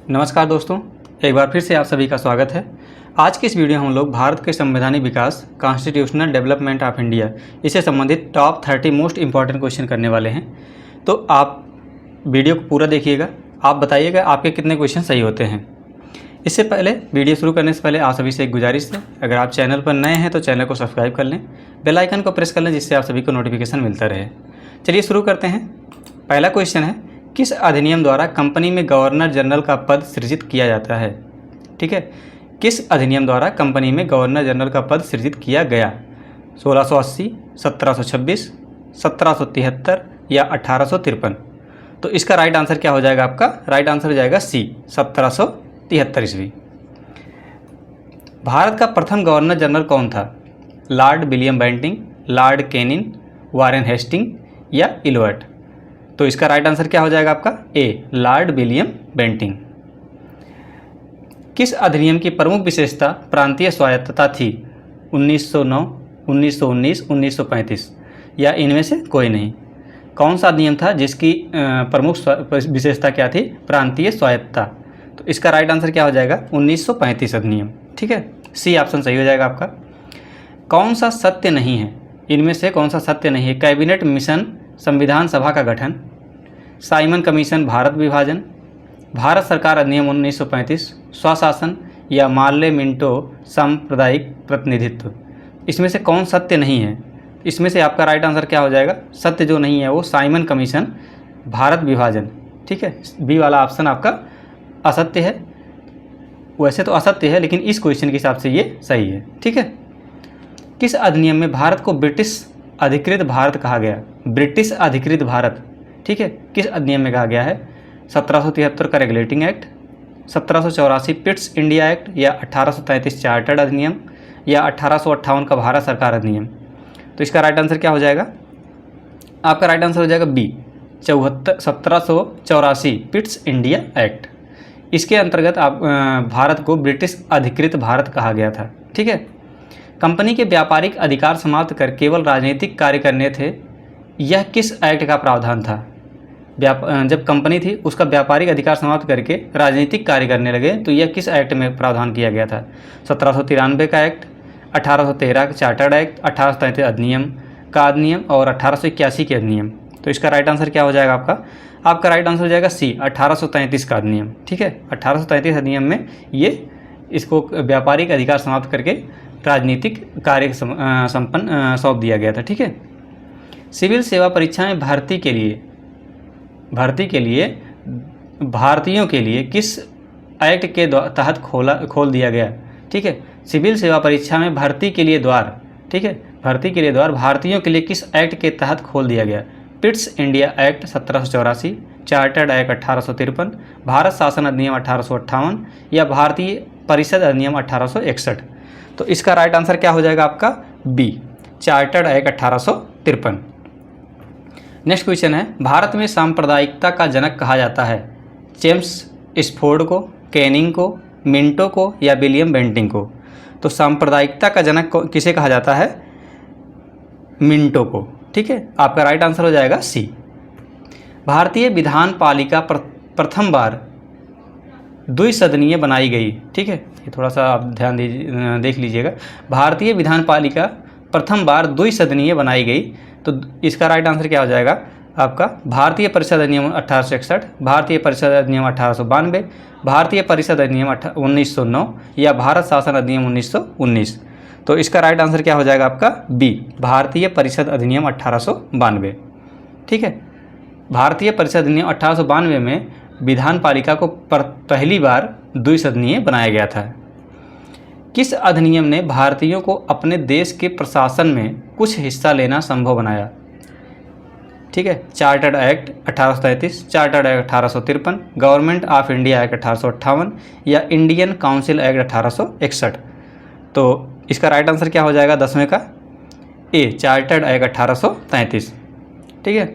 नमस्कार दोस्तों, एक बार फिर से आप सभी का स्वागत है। आज की इस वीडियो में हम लोग भारत के संवैधानिक विकास कॉन्स्टिट्यूशनल डेवलपमेंट ऑफ इंडिया इससे संबंधित टॉप 30 मोस्ट इंपॉर्टेंट क्वेश्चन करने वाले हैं। तो आप वीडियो को पूरा देखिएगा, आप बताइएगा आपके कितने क्वेश्चन सही होते हैं। इससे पहले वीडियो शुरू करने से पहले आप सभी से एक गुजारिश है, अगर आप चैनल पर नए हैं तो चैनल को सब्सक्राइब कर लें, बेल आइकन को प्रेस कर लें जिससे आप सभी को नोटिफिकेशन मिलता रहे। चलिए शुरू करते हैं। पहला क्वेश्चन है, किस अधिनियम द्वारा कंपनी में गवर्नर जनरल का पद सृजित किया जाता है? ठीक है, किस अधिनियम द्वारा कंपनी में गवर्नर जनरल का पद सृजित किया गया? 1680, 1726, 1773 या 1853? तो इसका राइट आंसर क्या हो जाएगा? आपका राइट आंसर हो जाएगा सी, 1773 ईस्वी। भारत का प्रथम गवर्नर जनरल कौन था? Lord William Bentinck, Lord Canning, Warren Hastings या इल्बर्ट? तो इसका राइट आंसर क्या हो जाएगा आपका? A, Lord William Bentinck. किस अधिनियम की प्रमुख विशेषता प्रांतीय स्वायत्तता थी? 1909, 1919, 1935 या इनमें से कोई नहीं? कौन सा अधिनियम था जिसकी प्रमुख विशेषता क्या थी? प्रांतीय स्वायत्तता। तो इसका राइट आंसर क्या हो जाएगा? 1935 अधिनियम। ठीक है, सी ऑप्शन सही हो जाएगा आपका। कौन सा सत्य नहीं है? इनमें से कौन सा सत्य नहीं है? कैबिनेट मिशन, संविधान सभा का गठन, साइमन कमीशन, भारत विभाजन, भारत सरकार अधिनियम 1935, स्वशासन या मार्ले मिंटो सांप्रदायिक प्रतिनिधित्व? इसमें से कौन सत्य नहीं है? इसमें से आपका राइट आंसर क्या हो जाएगा? सत्य जो नहीं है वो साइमन कमीशन, भारत विभाजन। ठीक है, बी वाला ऑप्शन आपका असत्य है। वैसे तो असत्य है लेकिन इस क्वेश्चन के हिसाब से ये सही है। ठीक है, किस अधिनियम में भारत को ब्रिटिश अधिकृत भारत कहा गया? ब्रिटिश अधिकृत भारत, ठीक है, किस अधिनियम में कहा गया है? 1773 का regulating act, 1784 Pitt's India act या 1833 चार्टर्ड अधिनियम या 1858 का भारत सरकार अधिनियम? तो इसका राइट आंसर क्या हो जाएगा? आपका राइट आंसर हो जाएगा बी, 1784 पिट्स इंडिया एक्ट। इसके अंतर्गत आप भारत को ब्रिटिश अधिकृत भारत कहा गया था। ठीक है, कंपनी के व्यापारिक अधिकार समाप्त कर केवल राजनीतिक कार्य करने थे, यह किस एक्ट का प्रावधान था? जब कंपनी थी उसका व्यापारिक अधिकार समाप्त करके राजनीतिक कार्य करने लगे तो यह किस एक्ट में प्रावधान किया गया था? 1793 का एक्ट, 1813 का चार्टर्ड एक्ट, 1833 अधिनियम का अधिनियम और 1881 के अधिनियम? तो इसका राइट आंसर क्या हो जाएगा आपका? आपका राइट आंसर हो जाएगा सी, 1833 का अधिनियम। ठीक है, 1833 अधिनियम में ये इसको व्यापारिक अधिकार समाप्त करके राजनीतिक कार्य संपन्न सौंप दिया गया था। ठीक है, सिविल सेवा परीक्षा में भर्ती के लिए भारतीयों के लिए किस एक्ट के तहत खोल दिया गया? ठीक है, सिविल सेवा परीक्षा में भर्ती के लिए द्वार, ठीक है, भर्ती के लिए द्वार भारतीयों के लिए किस एक्ट के तहत खोल दिया गया? Pitt's India act 1784, chartered act 1853, Bharat शासन अधिनियम 1858 या भारतीय परिषद अधिनियम 1861? तो इसका राइट आंसर क्या हो जाएगा आपका? B, chartered act 1853। Next question है, भारत में सांप्रदायिकता का जनक कहा जाता है? जेम्स स्फोर्ड को, कैनिंग को, मिंटो को या विलियम बेंटिंग को? तो सांप्रदायिकता का जनक किसे कहा जाता है? मिंटो को। ठीक है, आपका राइट आंसर हो जाएगा सी। भारतीय विधान पालिका प्रथम बार द्विसदनीय बनाई गई। ठीक है, ये थोड़ा सा आप ध्यान देख लीजिएगा। भारतीय विधान पालिका प्रथम बार द्विसदनीय बनाई गई, तो इसका राइट आंसर क्या हो जाएगा आपका? भारतीय परिषद अधिनियम 1861, भारतीय परिषद अधिनियम 1892, भारतीय परिषद अधिनियम 1909 या भारत शासन अधिनियम 1919? तो इसका राइट आंसर क्या हो जाएगा आपका? बी, भारतीय परिषद अधिनियम 1892। ठीक है, भारतीय परिषद अधिनियम 1892 में विधान पालिका को पहली बार द्विसदनीय बनाया गया था। किस अधिनियम ने भारतीयों को अपने देश के प्रशासन में कुछ हिस्सा लेना संभव बनाया? ठीक है, chartered act 1833, chartered act 1853, government of India act 1858 या इंडियन काउंसिल एक्ट 1861? तो इसका राइट आंसर क्या हो जाएगा 10वें का? ए, चार्टर्ड एक्ट 1833। ठीक है,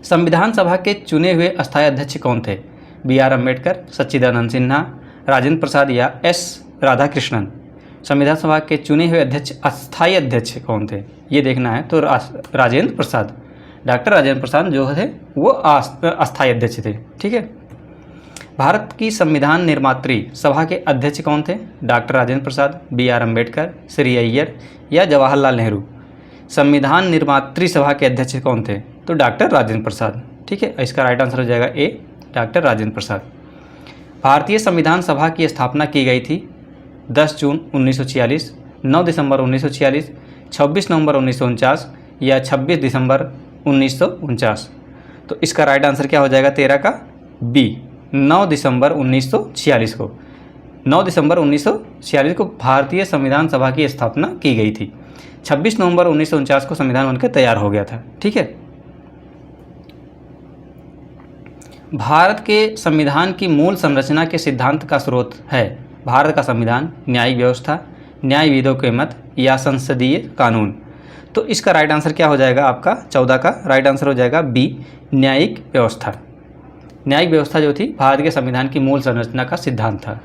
संविधान सभा के चुने हुए अस्थायी अध्यक्ष कौन थे? बी.आर. अम्बेडकर, सच्चिदानंद सिन्हा, राजेंद्र प्रसाद या एस. राधाकृष्णन? संविधान सभा के चुने हुए अध्यक्ष, अस्थायी अध्यक्ष कौन थे ये देखना है। तो राजेंद्र प्रसाद, डॉक्टर राजेंद्र प्रसाद जो थे वो अस्थायी अध्यक्ष थे। ठीक है, भारत की संविधान निर्मात्री सभा के अध्यक्ष कौन थे? Doctor Rajendra Prasad, B.R. अम्बेडकर, श्री अय्यर या जवाहरलाल नेहरू? संविधान निर्मात्री सभा के अध्यक्ष कौन थे? तो डॉक्टर राजेंद्र प्रसाद। ठीक है, इसका राइट आंसर हो जाएगा ए, डॉक्टर राजेंद्र प्रसाद। भारतीय संविधान सभा की स्थापना की गई थी 10 जून 1946, 9 दिसंबर 1946, 26 नवंबर 1949 या 26 दिसंबर 1949? तो इसका राइट आंसर क्या हो जाएगा 13 का? बी, 9 दिसंबर 1946 को। 9 दिसंबर 1946 को भारतीय संविधान सभा की स्थापना की गई थी। 26 नवंबर 1949 को संविधान बनकर तैयार हो गया था। ठीक है, भारत के संविधान की मूल संरचना के सिद्धांत का स्रोत है भारत का संविधान, न्यायिक व्यवस्था, न्यायविदों के मत या संसदीय कानून? तो इसका राइट आंसर क्या हो जाएगा आपका 14 का राइट आंसर हो जाएगा बी, न्यायिक व्यवस्था। न्यायिक व्यवस्था जो थी भारत के संविधान की मूल संरचना का सिद्धांत था।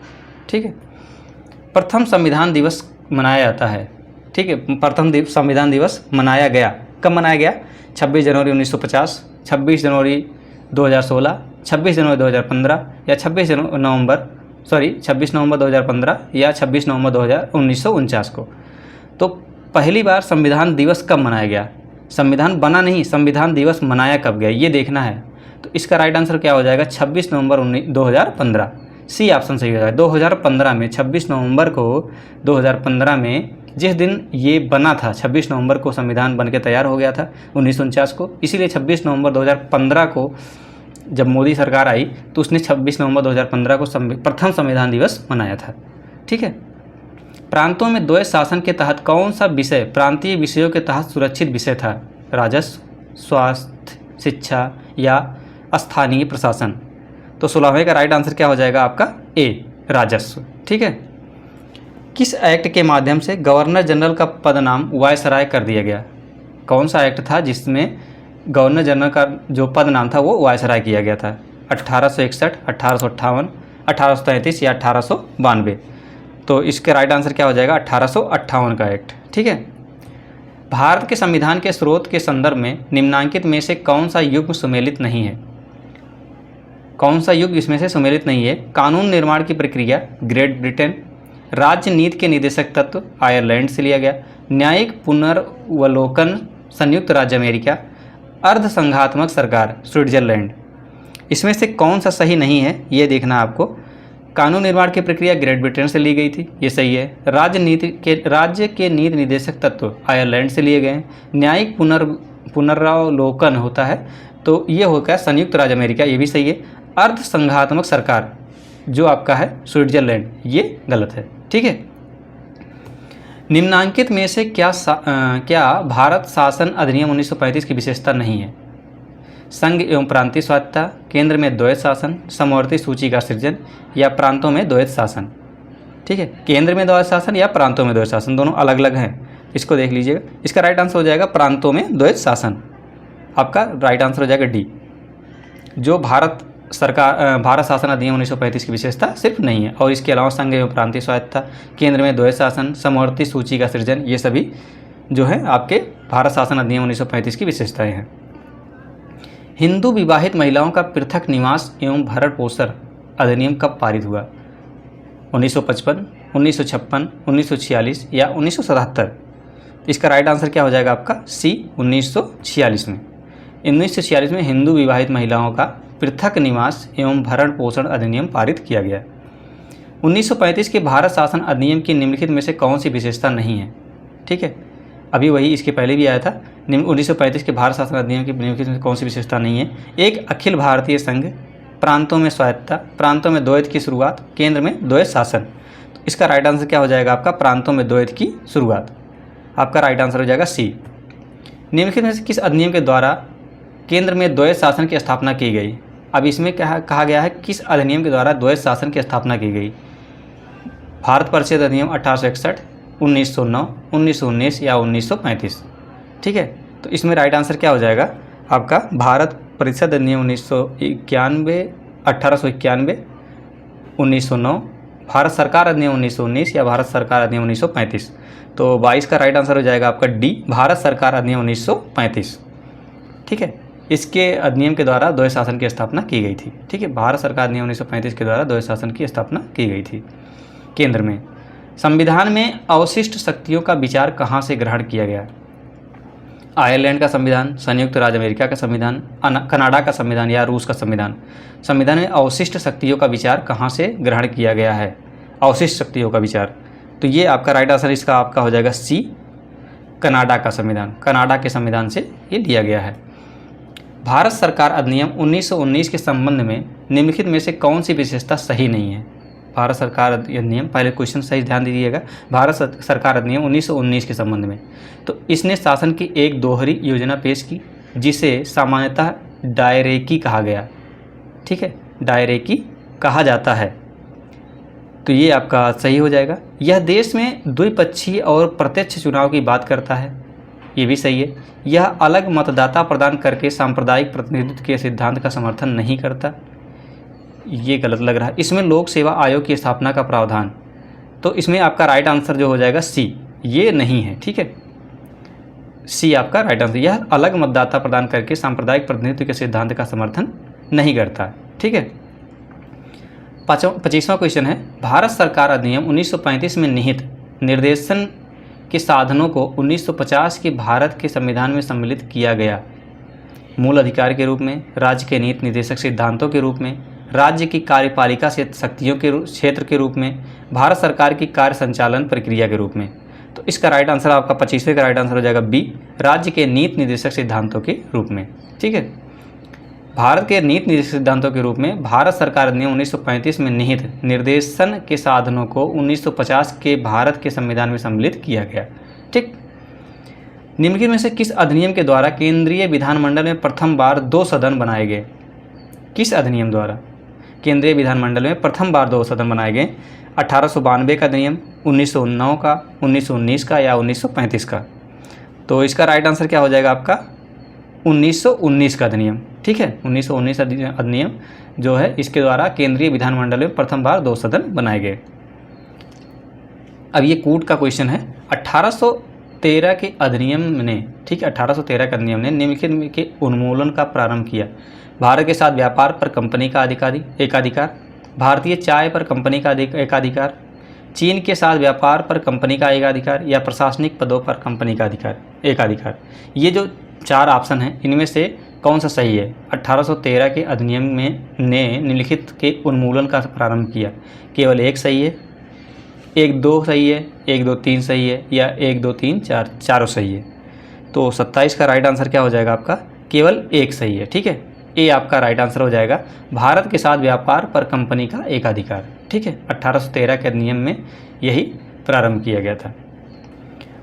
ठीक है, प्रथम संविधान दिवस मनाया जाता है। ठीक है, प्रथम संविधान दिवस मनाया गया, कब मनाया गया? 26 जनवरी 1950, 26 जनवरी 2016, 26 जनवरी 2015 या 26 नवंबर 2015 या 26 नवंबर 1949 को? तो पहली बार संविधान दिवस कब मनाया गया? संविधान बना नहीं, संविधान दिवस मनाया कब गया ये देखना है। तो इसका राइट आंसर क्या हो जाएगा 26 नवंबर 2015। सी ऑप्शन सही हो जाएगा। 2015 में 26 नवंबर को 2015 में जिस दिन ये बना था, 26 नवंबर को संविधान बनके तैयार हो गया था 1949 को, इसीलिए 26 नवंबर 2015 को जब मोदी सरकार आई तो उसने 26 नवंबर 2015 को प्रथम संविधान दिवस मनाया था। ठीक है, प्रांतों में द्वैत शासन के तहत कौन सा विषय प्रांतीय विषयों के तहत सुरक्षित विषय था? राजस्व, स्वास्थ्य, शिक्षा या स्थानीय प्रशासन? तो 16वें का राइट आंसर क्या हो जाएगा आपका ए, राजस्व। ठीक है, किस एक्ट के माध्यम से गवर्नर जनरल का पद नाम वायसराय कर दिया गया? कौन सा एक्ट था जिसमें गवर्नर जनरल का जो पद नाम था वो वायसराय किया गया था? 1861, 1858, 1833 या 1892? तो इसके राइट आंसर क्या हो जाएगा 1858 का एक्ट। ठीक है, भारत के संविधान के स्रोत के संदर्भ में निम्नांकित में से कौन सा युग सुमेलित नहीं है? कौन सा युग इसमें से सुमेलित नहीं है? कानून निर्माण की प्रक्रिया ग्रेट ब्रिटेन, राज्य नीति के निदेशक तत्व आयरलैंड से लिया गया, न्यायिक पुनर्वलोकन संयुक्त राज्य अमेरिका, अर्ध संघात्मक सरकार स्विट्जरलैंड? इसमें से कौन सा सही नहीं है ये देखना आपको। कानून निर्माण की प्रक्रिया ग्रेट ब्रिटेन से ली गई थी, ये सही है। राज्य के नीति निदेशक तत्व आयरलैंड से लिए गए हैं। न्यायिक पुनरावलोकन होता है तो ये होगा संयुक्त राज्य अमेरिका, ये भी सही है। अर्ध संघात्मक सरकार जो आपका है स्विट्जरलैंड, ये गलत है। ठीक है, निम्नांकित में से क्या भारत शासन अधिनियम 1935 की विशेषता नहीं है? संघ एवं प्रांतीय स्वायत्तता, केंद्र में द्वैत शासन, समवर्ती सूची का सृजन या प्रांतों में द्वैत शासन? ठीक है, केंद्र में द्वैत शासन या प्रांतों में द्वैत शासन, दोनों अलग अलग हैं, इसको देख लीजिएगा। इसका राइट आंसर हो जाएगा प्रांतों में द्वैत शासन। आपका राइट आंसर हो जाएगा डी। जो भारत शासन अधिनियम 1935 की विशेषता सिर्फ नहीं है, और इसके अलावा संघ एवं प्रांतीय स्वायत्तता, केंद्र में द्वैत शासन, समवर्ती सूची का सृजन, ये सभी जो है आपके भारत शासन अधिनियम 1935 की विशेषताएं हैं। हिंदू विवाहित महिलाओं का पृथक निवास एवं भरण पोषण अधिनियम कब पारित हुआ? 1955, 1956, 1946 या 1977? इसका राइट आंसर क्या हो जाएगा आपका सी, 1946 में। 1946 में हिंदू विवाहित महिलाओं का पृथक निवास एवं भरण पोषण अधिनियम पारित किया गया। 1935 के भारत शासन अधिनियम की निम्नलिखित में से कौन सी विशेषता नहीं है? ठीक है, अभी वही इसके पहले भी आया था। 1935 के भारत शासन अधिनियम की निम्नलिखित में कौन सी विशेषता नहीं है? एक, अखिल भारतीय संघ, प्रांतों में स्वायत्तता, प्रांतों में द्वैत की शुरुआत, केंद्र में द्वैत शासन। तो इसका राइट आंसर क्या हो जाएगा आपका प्रांतों में द्वैत की शुरुआत। आपका राइट आंसर हो जाएगा सी। निम्नलिखित में से किस अधिनियम के द्वारा केंद्र में द्वैत शासन की स्थापना की गई? अब इसमें कहा गया है किस अधिनियम के द्वारा द्वैत शासन की स्थापना की गई? भारत परिषद अधिनियम 1861, 1909, 1919 या 1935? ठीक है, तो इसमें राइट आंसर क्या हो जाएगा आपका भारत परिषद अधिनियम 1991, 1891, 1909, भारत सरकार अधिनियम 1919 या भारत सरकार अधिनियम 1935? तो 22 का राइट आंसर हो जाएगा आपका डी, भारत सरकार अधिनियम 1935। ठीक है, इसके अधिनियम के द्वारा द्वैध शासन की स्थापना की गई थी। ठीक है, भारत सरकार अधिनियम 1935 के द्वारा द्वैध शासन की स्थापना की गई थी। केंद्र में संविधान में अवशिष्ट शक्तियों का विचार कहाँ से ग्रहण किया गया? आयरलैंड का संविधान, संयुक्त राज्य अमेरिका का संविधान, कनाडा का संविधान या रूस का संविधान। संविधान में अवशिष्ट शक्तियों का विचार कहाँ से ग्रहण किया गया है? अवशिष्ट शक्तियों का विचार, तो ये आपका राइट आंसर इसका आपका हो जाएगा सी, कनाडा का संविधान। कनाडा के संविधान से ये लिया गया है। भारत सरकार अधिनियम 1919 के संबंध में निम्नलिखित में से कौन सी विशेषता सही नहीं है? भारत सरकार अधिनियम, पहले क्वेश्चन सही ध्यान दीजिएगा, भारत सरकार अधिनियम 1919 के संबंध में, तो इसने शासन की एक दोहरी योजना पेश की जिसे सामान्यतः डायरेकी कहा गया। ठीक है, डायरेकी कहा जाता है, तो ये आपका सही हो जाएगा। यह देश में द्विपक्षीय और प्रत्यक्ष चुनाव की बात करता है, ये भी सही है। यह अलग मतदाता प्रदान करके सांप्रदायिक प्रतिनिधित्व के सिद्धांत का समर्थन नहीं करता, ये गलत लग रहा है। इसमें लोक सेवा आयोग की स्थापना का प्रावधान, तो इसमें आपका राइट आंसर जो हो जाएगा सी, ये नहीं है। ठीक है, सी आपका राइट आंसर। यह अलग मतदाता प्रदान करके सांप्रदायिक प्रतिनिधित्व के सिद्धांत का समर्थन नहीं करता। ठीक है, 25वां क्वेश्चन है, भारत सरकार अधिनियम 1935 में निहित निर्देशन के साधनों को 1950 के भारत के संविधान में सम्मिलित किया गया। मूल अधिकार के रूप में, राज्य के नीति निर्देशक सिद्धांतों के रूप में, राज्य की कार्यपालिका से शक्तियों के क्षेत्र के रूप में, भारत सरकार की कार्य संचालन प्रक्रिया के रूप में। तो इसका राइट आंसर आपका 25वें का राइट आंसर हो जाएगा बी, राज्य के नीति निर्देशक सिद्धांतों के रूप में। ठीक है, भारत के नीति निर्देशक सिद्धांतों के रूप में भारत सरकार अधिनियम 1935 में निहित निर्देशन के साधनों को 1950 के भारत के संविधान में सम्मिलित किया गया। ठीक, निम्नलिखित में से किस अधिनियम के द्वारा केंद्रीय विधानमंडल में प्रथम बार 2 सदन बनाए गए? किस अधिनियम द्वारा केंद्रीय विधानमंडल में प्रथम बार 2 सदन बनाए गए? 1892 का अधिनियम, 1909 का, 1919 का या 1935 का? तो इसका राइट आंसर क्या हो जाएगा आपका 1919 का अधिनियम। ठीक है, 1919 अधिनियम जो है इसके द्वारा केंद्रीय विधानमंडल में प्रथम बार 2 सदन बनाए गए। अब ये कूट का क्वेश्चन है। 1813 के अधिनियम ने, ठीक है, 1813 के अधिनियम ने निम्नलिखित के उन्मूलन का प्रारंभ किया। भारत के साथ व्यापार पर कंपनी का एकाधिकार, भारतीय चाय पर कंपनी का एकाधिकार, चीन के साथ व्यापार पर कंपनी का एकाधिकार या प्रशासनिक पदों पर कंपनी का एकाधिकार। ये जो 4 ऑप्शन हैं इनमें से कौन सा सही है? 1813 के अधिनियम में ने निम्नलिखित के उन्मूलन का प्रारंभ किया। केवल एक सही है, 1 2 सही है, 1 2 3 सही है या 1 2 3 4 चारों सही है। तो 27 का राइट आंसर क्या हो जाएगा आपका? केवल 1 सही है। ठीक है, ए आपका राइट आंसर हो जाएगा, भारत के साथ व्यापार पर कंपनी का एकाधिकार। ठीक है, 1813 के अधिनियम में यही प्रारंभ किया गया था।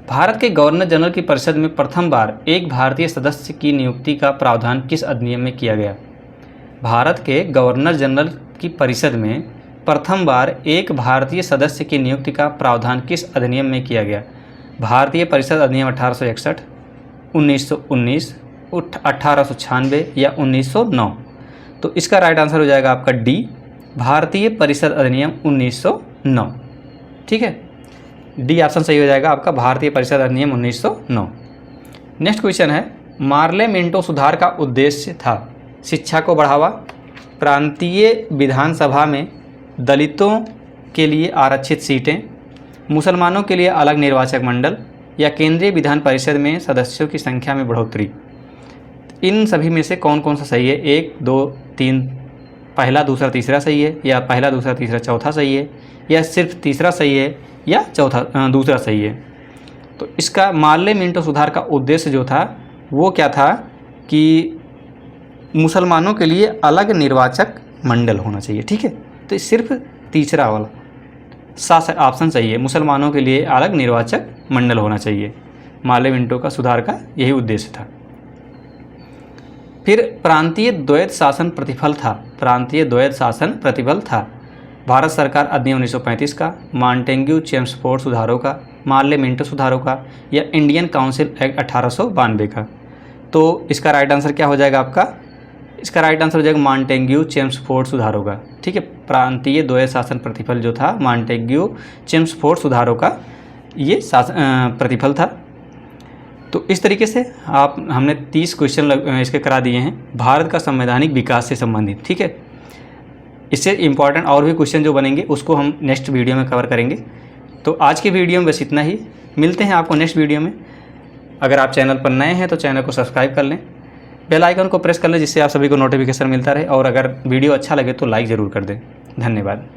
भारत के गवर्नर जनरल की परिषद में प्रथम बार एक भारतीय सदस्य की नियुक्ति का प्रावधान किस अधिनियम में किया गया? भारत के गवर्नर जनरल की परिषद में प्रथम बार एक भारतीय सदस्य की नियुक्ति का प्रावधान किस अधिनियम में किया गया? भारतीय परिषद अधिनियम 1861, 1919, 1896 या 1909? तो इसका राइट आंसर हो जाएगा आपका डी, भारतीय परिषद अधिनियम 1909। ठीक है, डी ऑप्शन सही हो जाएगा आपका, भारतीय परिषद अधिनियम 1909। नेक्स्ट क्वेश्चन है, मार्ले मिंटो सुधार का उद्देश्य था शिक्षा को बढ़ावा, प्रांतीय विधानसभा में दलितों के लिए आरक्षित सीटें, मुसलमानों के लिए अलग निर्वाचक मंडल या केंद्रीय विधान परिषद में सदस्यों की संख्या में बढ़ोतरी। इन सभी में से कौन कौन सा सही है? 1 2 3 पहला दूसरा तीसरा सही है या पहला दूसरा तीसरा चौथा सही है या सिर्फ तीसरा सही है या चौथा दूसरा सही है? तो इसका मार्ले मिंटो सुधार का उद्देश्य जो था वो क्या था कि मुसलमानों के लिए अलग निर्वाचक मंडल होना चाहिए। ठीक है, तो सिर्फ तीसरा वाला ऑप्शन सही है, मुसलमानों के लिए अलग निर्वाचक मंडल होना चाहिए। मार्ले मिंटो का सुधार का यही उद्देश्य था। फिर प्रांतीय द्वैध शासन प्रतिफल था, प्रांतीय द्वैध शासन प्रतिफल था भारत सरकार अधिनियम 1935 का, मॉन्टेग्यू चेम्सफोर्ड सुधारों का, मार्ले मिंटो सुधारों का या इंडियन काउंसिल एक्ट 1892 का? तो इसका राइट आंसर क्या हो जाएगा आपका? इसका राइट आंसर हो जाएगा मॉन्टेग्यू चेम्सफोर्ड सुधारों का। ठीक है, प्रांतीय द्वैध शासन प्रतिफल जो था मॉन्टेग्यू चेम्सफोर्ड सुधारों का ये प्रतिफल था। तो इस तरीके से हमने 30 क्वेश्चन इसके करा दिए हैं भारत का संवैधानिक विकास से संबंधित। ठीक है, इससे इम्पॉर्टेंट और भी क्वेश्चन जो बनेंगे उसको हम नेक्स्ट वीडियो में कवर करेंगे। तो आज के वीडियो में बस इतना ही, मिलते हैं आपको नेक्स्ट वीडियो में। अगर आप चैनल पर नए हैं तो चैनल को सब्सक्राइब कर लें, बेल आइकन को प्रेस कर लें जिससे आप सभी को नोटिफिकेशन मिलता रहे, और अगर वीडियो अच्छा लगे तो लाइक ज़रूर कर दें। धन्यवाद।